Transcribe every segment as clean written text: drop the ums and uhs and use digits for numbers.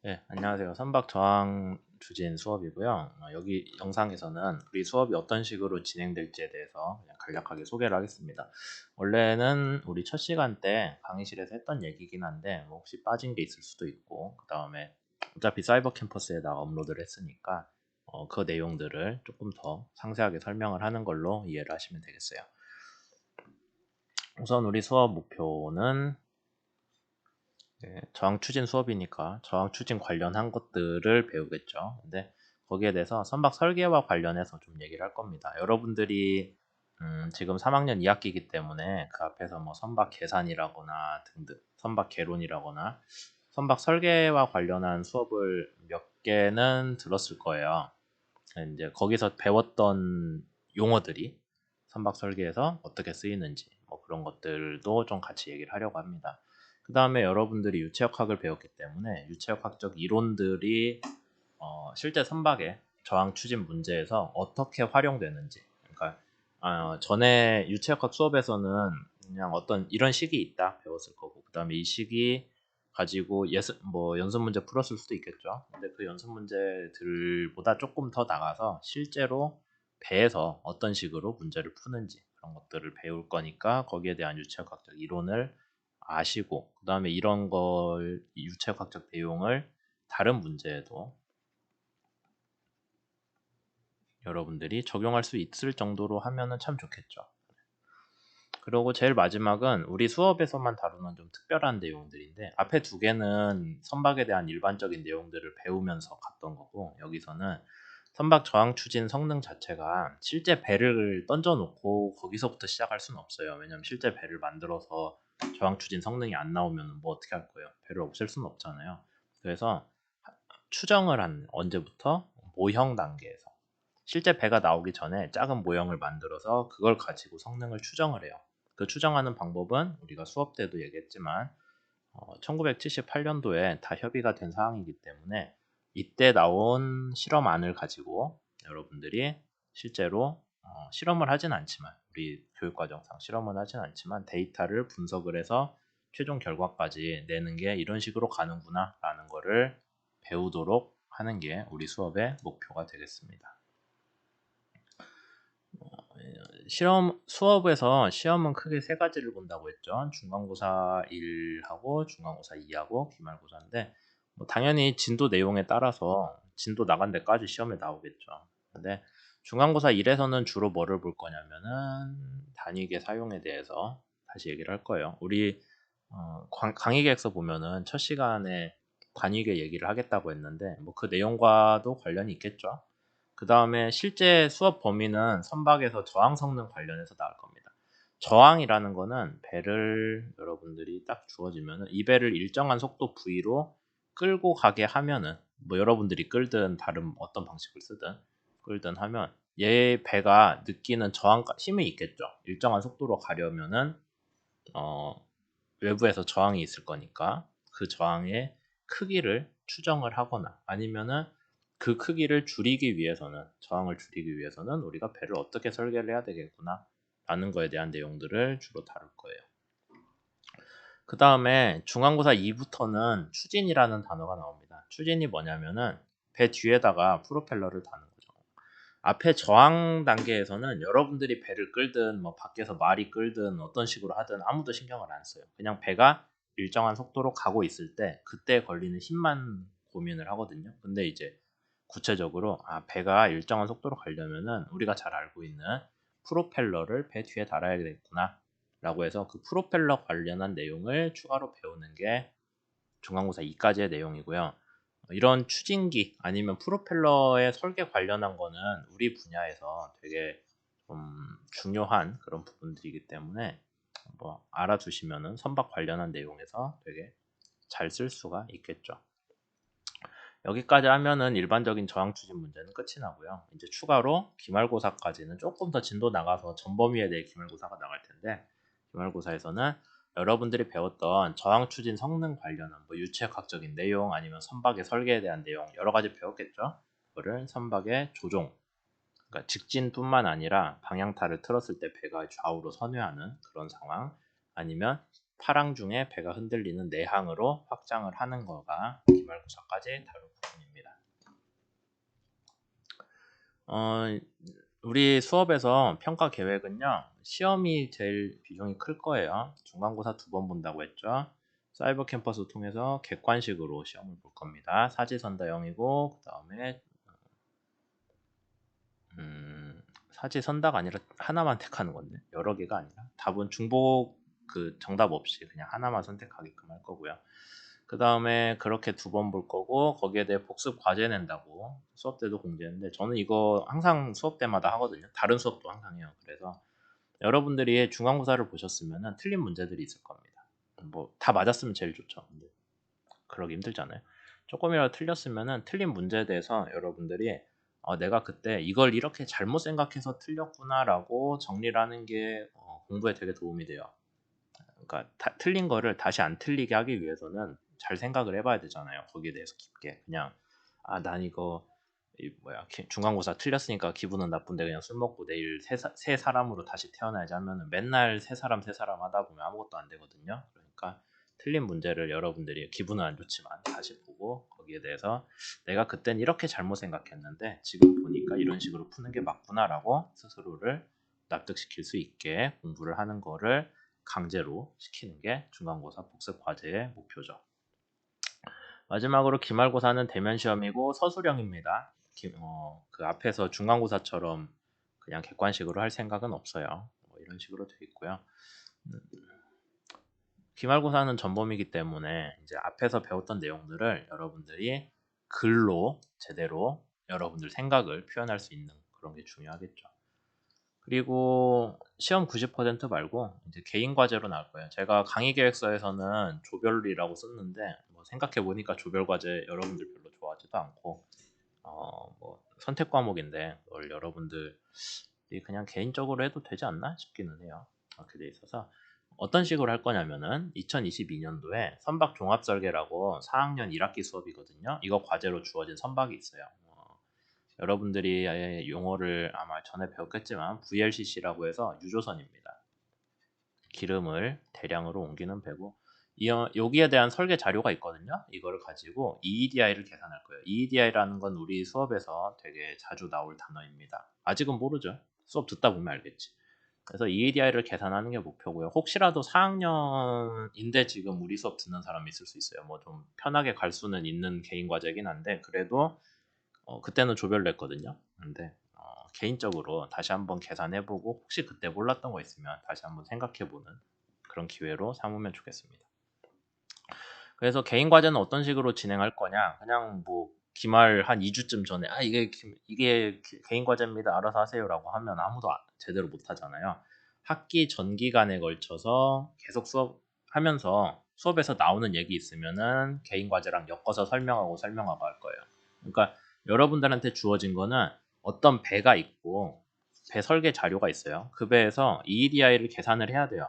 네, 안녕하세요. 선박 저항 추진 수업이고요. 여기 영상에서는 우리 수업이 어떤 식으로 진행될지에 대해서 그냥 간략하게 소개를 하겠습니다. 원래는 우리 첫 시간 때 강의실에서 했던 얘기긴 한데 뭐 혹시 빠진 게 있을 수도 있고 그 다음에 어차피 사이버 캠퍼스에다가 업로드를 했으니까 그 내용들을 조금 더 상세하게 설명을 하는 걸로 이해를 하시면 되겠어요. 우선 우리 수업 목표는 저항 추진 수업이니까 저항 추진 관련한 것들을 배우겠죠. 근데 거기에 대해서 선박 설계와 관련해서 좀 얘기를 할 겁니다. 여러분들이 지금 3학년 2학기이기 때문에 그 앞에서 뭐 선박 계산이라거나 등등, 선박 개론이라거나 선박 설계와 관련한 수업을 몇 개는 들었을 거예요. 이제 거기서 배웠던 용어들이 선박 설계에서 어떻게 쓰이는지 뭐 그런 것들도 좀 같이 얘기를 하려고 합니다. 그 다음에 여러분들이 유체역학을 배웠기 때문에 유체역학적 이론들이 실제 선박의 저항 추진 문제에서 어떻게 활용되는지, 그러니까 전에 유체역학 수업에서는 그냥 어떤 이런 식이 있다 배웠을 거고, 그 다음에 이 식이 가지고 뭐 연습 문제 풀었을 수도 있겠죠. 근데 그 연습 문제들보다 조금 더 나가서 실제로 배에서 어떤 식으로 문제를 푸는지 그런 것들을 배울 거니까 거기에 대한 유체역학적 이론을 아시고, 그 다음에 이런 걸 유체역학적 내용을 다른 문제에도 여러분들이 적용할 수 있을 정도로 하면은 참 좋겠죠. 그리고 제일 마지막은 우리 수업에서만 다루는 좀 특별한 내용들인데, 앞에 두 개는 선박에 대한 일반적인 내용들을 배우면서 갔던 거고, 여기서는 선박 저항 추진 성능 자체가 실제 배를 던져놓고 거기서부터 시작할 수는 없어요. 왜냐면 실제 배를 만들어서 저항 추진 성능이 안 나오면 뭐 어떻게 할 거예요? 배를 없앨 수는 없잖아요. 그래서 추정을 한 언제부터? 모형 단계에서. 실제 배가 나오기 전에 작은 모형을 만들어서 그걸 가지고 성능을 추정을 해요. 그 추정하는 방법은 우리가 수업 때도 얘기했지만 1978년도에 다 협의가 된 사항이기 때문에 이때 나온 실험안을 가지고 여러분들이 실제로 실험을 하진 않지만, 우리 교육과정상 실험은 하진 않지만 데이터를 분석을 해서 최종 결과까지 내는 게 이런 식으로 가는구나 라는 거를 배우도록 하는 게 우리 수업의 목표가 되겠습니다. 수업에서 시험은 크게 세 가지를 본다고 했죠. 중간고사 1하고 중간고사 2하고 기말고사인데, 뭐 당연히 진도 내용에 따라서 진도 나간 데까지 시험에 나오겠죠. 근데 중간고사 1에서는 주로 뭐를 볼 거냐면은 단위계 사용에 대해서 다시 얘기를 할 거예요. 우리 강의 계획서 보면은 첫 시간에 단위계 얘기를 하겠다고 했는데 뭐 그 내용과도 관련이 있겠죠. 그 다음에 실제 수업 범위는 선박에서 저항 성능 관련해서 나올 겁니다. 저항이라는 거는 배를 여러분들이 딱 주어지면은 이 배를 일정한 속도 V로 끌고 가게 하면은, 뭐 여러분들이 끌든 다른 어떤 방식을 쓰든 끌든 하면 얘 배가 느끼는 저항 힘이 있겠죠. 일정한 속도로 가려면은 어, 외부에서 저항이 있을 거니까 그 저항의 크기를 추정을 하거나, 아니면은 그 크기를 줄이기 위해서는, 저항을 줄이기 위해서는 우리가 배를 어떻게 설계를 해야 되겠구나 라는 거에 대한 내용들을 주로 다룰 거예요. 그 다음에 중간고사 2부터는 추진이라는 단어가 나옵니다. 추진이 뭐냐면은 배 뒤에다가 프로펠러를 다는 거죠. 앞에 저항 단계에서는 여러분들이 배를 끌든 뭐 밖에서 말이 끌든 어떤 식으로 하든 아무도 신경을 안 써요. 그냥 배가 일정한 속도로 가고 있을 때 그때 걸리는 힘만 고민을 하거든요. 근데 이제 구체적으로 배가 일정한 속도로 가려면은 우리가 잘 알고 있는 프로펠러를 배 뒤에 달아야겠구나 라고 해서 그 프로펠러 관련한 내용을 추가로 배우는 게 중간고사 2까지의 내용이고요. 이런 추진기 아니면 프로펠러의 설계 관련한 거는 우리 분야에서 되게 좀 중요한 그런 부분들이기 때문에 뭐 알아두시면은 선박 관련한 내용에서 되게 잘 쓸 수가 있겠죠. 여기까지 하면은 일반적인 저항 추진 문제는 끝이 나고요. 이제 추가로 기말고사까지는 조금 더 진도 나가서 전범위에 대해 기말고사가 나갈 텐데, 기말고사에서는 여러분들이 배웠던 저항 추진 성능 관련한 뭐 유체학적인 내용 아니면 선박의 설계에 대한 내용 여러 가지 배웠겠죠. 그거를 선박의 조종, 그러니까 직진뿐만 아니라 방향타를 틀었을 때 배가 좌우로 선회하는 그런 상황, 아니면 파랑 중에 배가 흔들리는 내항으로 확장을 하는 거가 기말고사까지 다룰 부분입니다. 우리 수업에서 평가 계획은요, 시험이 제일 비중이 클 거예요. 중간고사 2번 본다고 했죠. 사이버 캠퍼스 통해서 객관식으로 시험을 볼 겁니다. 사지선다형이고, 그 다음에 사지선다가 아니라 하나만 택하는 건데, 여러 개가 아니라 답은 중복 그 정답 없이 그냥 하나만 선택하게끔 할 거고요. 그 다음에 그렇게 2번 볼 거고, 거기에 대해 복습 과제 낸다고 수업 때도 공지했는데, 저는 이거 항상 수업 때마다 하거든요. 다른 수업도 항상 해요. 그래서 여러분들이 중간고사를 보셨으면 틀린 문제들이 있을 겁니다. 뭐 다 맞았으면 제일 좋죠. 근데 그러기 힘들잖아요. 조금이라도 틀렸으면 틀린 문제에 대해서 여러분들이 내가 그때 이걸 이렇게 잘못 생각해서 틀렸구나라고 정리를 하는 게 공부에 되게 도움이 돼요. 그러니까 틀린 거를 다시 안 틀리게 하기 위해서는 잘 생각을 해봐야 되잖아요. 거기에 대해서 깊게. 그냥 난 이거 중간고사 틀렸으니까 기분은 나쁜데 그냥 술 먹고 내일 새 사람으로 다시 태어나야지 하면은 맨날 새 사람 하다 보면 아무것도 안 되거든요. 그러니까 틀린 문제를 여러분들이 기분은 안 좋지만 다시 보고 거기에 대해서 내가 그땐 이렇게 잘못 생각했는데 지금 보니까 이런 식으로 푸는 게 맞구나라고 스스로를 납득시킬 수 있게 공부를 하는 거를 강제로 시키는 게 중간고사 복습 과제의 목표죠. 마지막으로 기말고사는 대면 시험이고 서술형입니다. 그 앞에서 중간고사처럼 그냥 객관식으로 할 생각은 없어요. 뭐 이런 식으로 되어 있고요. 기말고사는 전범이기 때문에 이제 앞에서 배웠던 내용들을 여러분들이 글로 제대로 여러분들 생각을 표현할 수 있는 그런 게 중요하겠죠. 그리고 시험 90% 말고 이제 개인 과제로 나올 거예요. 제가 강의 계획서에서는 조별이라고 썼는데 뭐 생각해 보니까 조별 과제 여러분들 별로 좋아하지도 않고 뭐 선택 과목인데 그걸 여러분들이 그냥 개인적으로 해도 되지 않나 싶기는 해요. 그렇게 돼 있어서 어떤 식으로 할 거냐면은 2022년도에 선박 종합 설계라고 4학년 1학기 수업이거든요. 이거 과제로 주어진 선박이 있어요. 여러분들이 용어를 아마 전에 배웠겠지만 VLCC라고 해서 유조선입니다. 기름을 대량으로 옮기는 배고 여기에 대한 설계 자료가 있거든요. 이거를 가지고 EEDI를 계산할 거예요. EEDI라는 건 우리 수업에서 되게 자주 나올 단어입니다. 아직은 모르죠. 수업 듣다 보면 알겠지. 그래서 EEDI를 계산하는 게 목표고요. 혹시라도 4학년인데 지금 우리 수업 듣는 사람이 있을 수 있어요. 뭐 좀 편하게 갈 수는 있는 개인 과제긴 한데 그래도 그때는 조별로 했거든요. 근데 개인적으로 다시 한번 계산해보고 혹시 그때 몰랐던 거 있으면 다시 한번 생각해보는 그런 기회로 삼으면 좋겠습니다. 그래서 개인 과제는 어떤 식으로 진행할 거냐? 그냥 뭐 기말 한 2주쯤 전에 이게 개인 과제입니다. 알아서 하세요라고 하면 아무도 제대로 못 하잖아요. 학기 전 기간에 걸쳐서 계속 수업하면서 수업에서 나오는 얘기 있으면은 개인 과제랑 엮어서 설명하고 할 거예요. 그러니까 여러분들한테 주어진 거는 어떤 배가 있고 배 설계 자료가 있어요. 그 배에서 EEDI를 계산을 해야 돼요.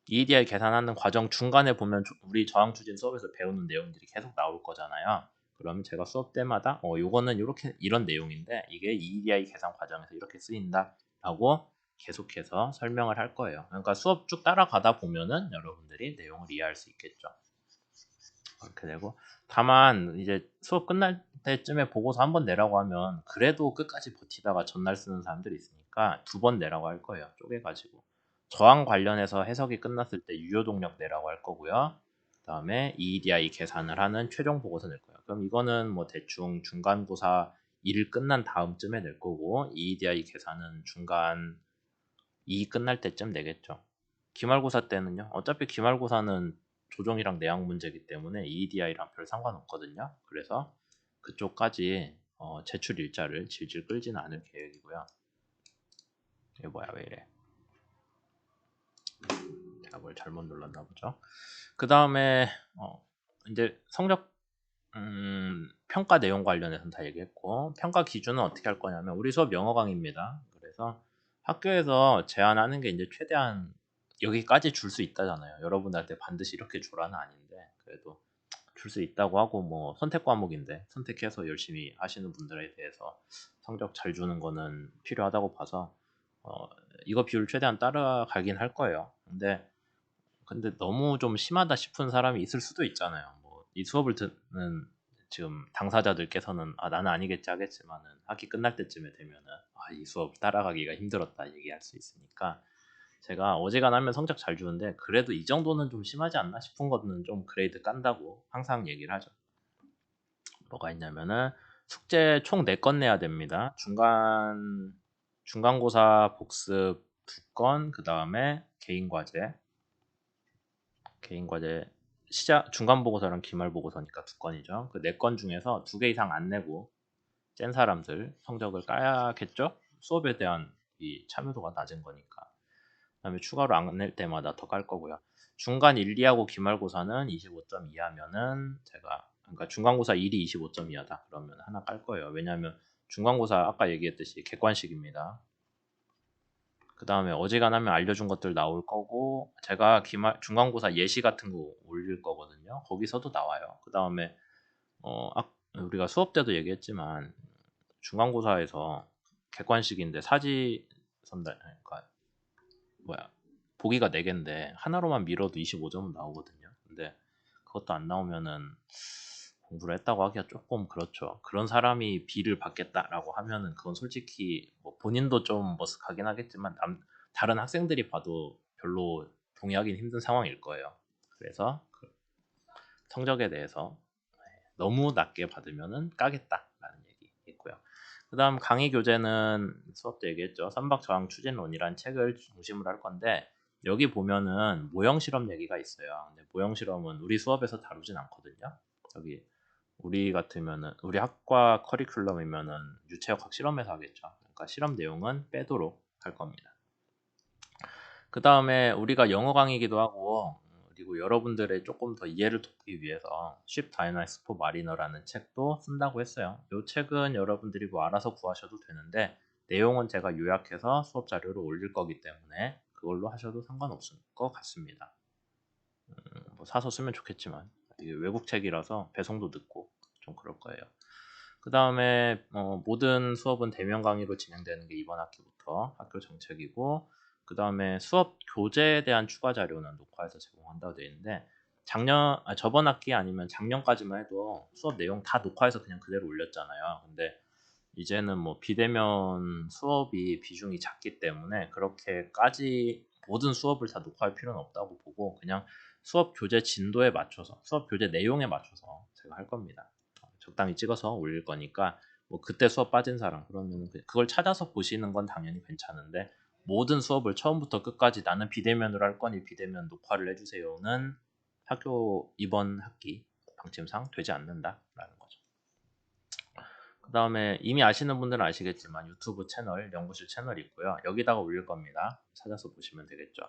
EEDI 계산하는 과정 중간에 보면 우리 저항추진 수업에서 배우는 내용들이 계속 나올 거잖아요. 그러면 제가 수업 때마다 요거는 이런 내용인데 이게 EEDI 계산 과정에서 이렇게 쓰인다 라고 계속해서 설명을 할 거예요. 그러니까 수업 쭉 따라가다 보면은 여러분들이 내용을 이해할 수 있겠죠. 그렇게 되고 다만 이제 수업 끝날 때쯤에 보고서 한 번 내라고 하면 그래도 끝까지 버티다가 전날 쓰는 사람들이 있으니까 2번 내라고 할 거예요. 쪼개가지고 저항 관련해서 해석이 끝났을 때 유효동력 내라고 할 거고요. 그 다음에 EEDI 계산을 하는 최종 보고서 낼 거예요. 그럼 이거는 뭐 대충 중간고사 일 끝난 다음쯤에 낼 거고 EEDI 계산은 중간 2 끝날 때쯤 내겠죠. 기말고사 때는요. 어차피 기말고사는 조정이랑 내양 문제이기 때문에 EEDI랑 별 상관없거든요. 그래서 그쪽까지 제출 일자를 질질 끌지는 않을 계획이고요. 이게 뭐야 왜 이래? 제가 뭘 잘못 눌렀나 보죠. 그 다음에 이제 성적 평가 내용 관련해서는 다 얘기했고 평가 기준은 어떻게 할 거냐면 우리 수업 영어 강의입니다. 그래서 학교에서 제안하는 게 이제 최대한 여기까지 줄 수 있다잖아요. 여러분들한테 반드시 이렇게 주라는 아닌데 그래도 줄 수 있다고 하고 뭐 선택 과목인데 선택해서 열심히 하시는 분들에 대해서 성적 잘 주는 거는 필요하다고 봐서 이거 비율 최대한 따라가긴 할 거예요. 근데 너무 좀 심하다 싶은 사람이 있을 수도 있잖아요. 뭐 이 수업을 듣는 지금 당사자들께서는 나는 아니겠지 하겠지만은 학기 끝날 때쯤에 되면은 이 수업 따라가기가 힘들었다 얘기할 수 있으니까 제가 어지간하면 성적 잘 주는데 그래도 이 정도는 좀 심하지 않나 싶은 거는 좀 그레이드 깐다고 항상 얘기를 하죠. 뭐가 있냐면은 숙제 총 4건 내야 됩니다. 중간고사 복습 2건, 그 다음에 개인과제 중간보고서랑 기말보고서니까 2건이죠. 그 4건 중에서 2개 이상 안 내고 센 사람들 성적을 까야겠죠? 수업에 대한 이 참여도가 낮은 거니까. 그다음에 추가로 안 낼 때마다 더 깔 거고요. 중간 1, 2하고 기말고사는 25점 이하면은 그러니까 중간고사 1이 25점 이하다 그러면 하나 깔 거예요. 왜냐하면 중간고사 아까 얘기했듯이 객관식입니다. 그 다음에 어지간하면 알려준 것들 나올 거고 제가 중간고사 예시 같은 거 올릴 거거든요. 거기서도 나와요. 그 다음에 우리가 수업 때도 얘기했지만 중간고사에서 객관식인데 사지 선달 그러니까 보기가 4개인데 하나로만 밀어도 25점은 나오거든요. 근데 그것도 안 나오면은 공부를 했다고 하기가 조금 그렇죠. 그런 사람이 B를 받겠다라고 하면은 그건 솔직히 뭐 본인도 좀 머쓱하긴 하겠지만 다른 학생들이 봐도 별로 동의하기는 힘든 상황일 거예요. 그래서 그 성적에 대해서 너무 낮게 받으면은 까겠다라는 얘기 있고요. 그다음 강의 교재는 수업 때 얘기했죠. 선박저항 추진론이란 책을 중심으로 할 건데 여기 보면은 모형 실험 얘기가 있어요. 근데 모형 실험은 우리 수업에서 다루진 않거든요. 여기 우리 같으면은 우리 학과 커리큘럼이면은 유체역학 실험에서 하겠죠. 그러니까 실험 내용은 빼도록 할 겁니다. 그 다음에 우리가 영어 강의이기도 하고 그리고 여러분들의 조금 더 이해를 돕기 위해서 Ship Dynamics for Mariner라는 책도 쓴다고 했어요. 이 책은 여러분들이 뭐 알아서 구하셔도 되는데 내용은 제가 요약해서 수업 자료로 올릴 거기 때문에 그걸로 하셔도 상관없을 것 같습니다. 뭐 사서 쓰면 좋겠지만 이게 외국 책이라서 배송도 늦고 좀 그럴 거예요. 그 다음에 모든 수업은 대면 강의로 진행되는 게 이번 학기부터 학교 정책이고 그 다음에 수업 교재에 대한 추가 자료는 녹화해서 제공한다고 되어 있는데 저번 학기 아니면 작년까지만 해도 수업 내용 다 녹화해서 그냥 그대로 올렸잖아요. 근데 이제는 뭐 비대면 수업이 비중이 작기 때문에 그렇게까지 모든 수업을 다 녹화할 필요는 없다고 보고 그냥 수업 교재 진도에 맞춰서 수업 교재 내용에 맞춰서 제가 할 겁니다. 적당히 찍어서 올릴 거니까 뭐 그때 수업 빠진 사람 그러면 그걸 찾아서 보시는 건 당연히 괜찮은데 모든 수업을 처음부터 끝까지 나는 비대면으로 할 거니 비대면 녹화를 해주세요는 학교 이번 학기 방침상 되지 않는다라는 거죠. 그 다음에 이미 아시는 분들은 아시겠지만 유튜브 채널, 연구실 채널이 있고요. 여기다가 올릴 겁니다. 찾아서 보시면 되겠죠.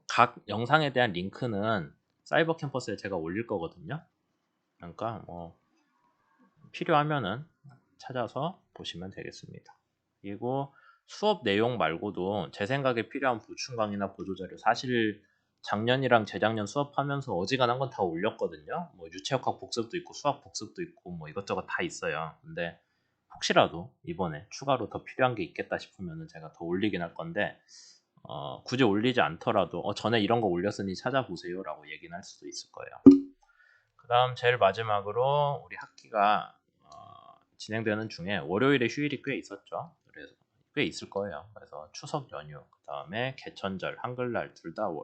각 영상에 대한 링크는 사이버 캠퍼스에 제가 올릴 거거든요. 그러니까 뭐 필요하면은 찾아서 보시면 되겠습니다. 그리고 수업 내용 말고도 제 생각에 필요한 보충 강의나 보조자료 사실 작년이랑 재작년 수업하면서 어지간한 건 다 올렸거든요. 뭐 유체역학 복습도 있고 수학 복습도 있고 뭐 이것저것 다 있어요. 근데 혹시라도 이번에 추가로 더 필요한 게 있겠다 싶으면 제가 더 올리긴 할 건데 굳이 올리지 않더라도 전에 이런 거 올렸으니 찾아보세요 라고 얘기는 할 수도 있을 거예요. 그 다음 제일 마지막으로 우리 학기가 진행되는 중에 월요일에 휴일이 꽤 있었죠. 그래서 꽤 있을 거예요. 그래서 추석 연휴, 그 다음에 개천절, 한글날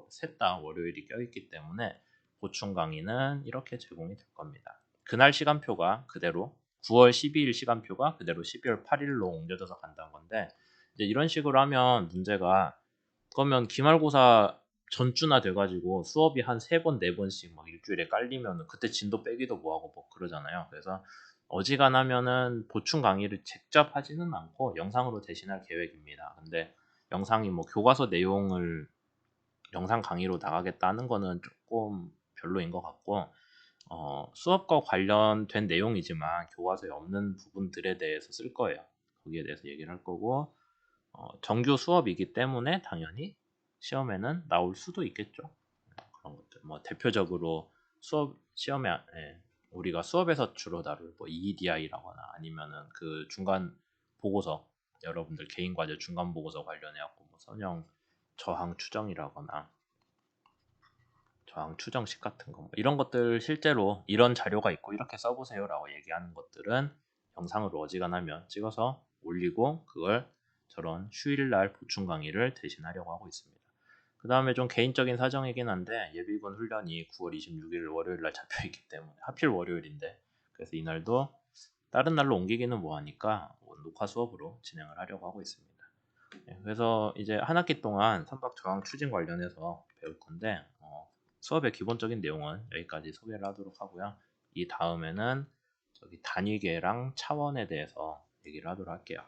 셋 다 월요일이 껴있기 때문에 보충 강의는 이렇게 제공이 될 겁니다. 그날 시간표가 그대로 9월 12일 시간표가 그대로 12월 8일로 옮겨져서 간다는 건데 이제 이런 식으로 하면 문제가 그러면 기말고사 전주나 돼가지고 수업이 한 3번, 4번씩 막 일주일에 깔리면 그때 진도 빼기도 뭐하고 뭐 그러잖아요. 그래서 어지간하면은 보충 강의를 직접 하지는 않고 영상으로 대신할 계획입니다. 근데 영상이 뭐 교과서 내용을 영상 강의로 나가겠다는 거는 조금 별로인 것 같고 수업과 관련된 내용이지만 교과서에 없는 부분들에 대해서 쓸 거예요. 거기에 대해서 얘기를 할 거고 정규 수업이기 때문에 당연히 시험에는 나올 수도 있겠죠. 그런 것들. 뭐 대표적으로 시험에 우리가 수업에서 주로 다룰 뭐 EDI라거나 아니면은 그 중간 보고서 여러분들 개인 과제 중간 보고서 관련해 갖고 뭐 선형 저항 추정이라거나 저항 추정식 같은 거, 뭐 이런 것들 실제로 이런 자료가 있고 이렇게 써보세요라고 얘기하는 것들은 영상으로 어지간하면 찍어서 올리고 그걸 저런 휴일날 보충 강의를 대신하려고 하고 있습니다. 그 다음에 좀 개인적인 사정이긴 한데 예비군 훈련이 9월 26일 월요일날 잡혀있기 때문에 하필 월요일인데 그래서 이날도 다른 날로 옮기기는 뭐하니까 녹화 수업으로 진행을 하려고 하고 있습니다. 그래서 이제 한 학기 동안 선박 저항 추진 관련해서 배울 건데 수업의 기본적인 내용은 여기까지 소개를 하도록 하고요. 이 다음에는 저기 단위계랑 차원에 대해서 얘기를 하도록 할게요.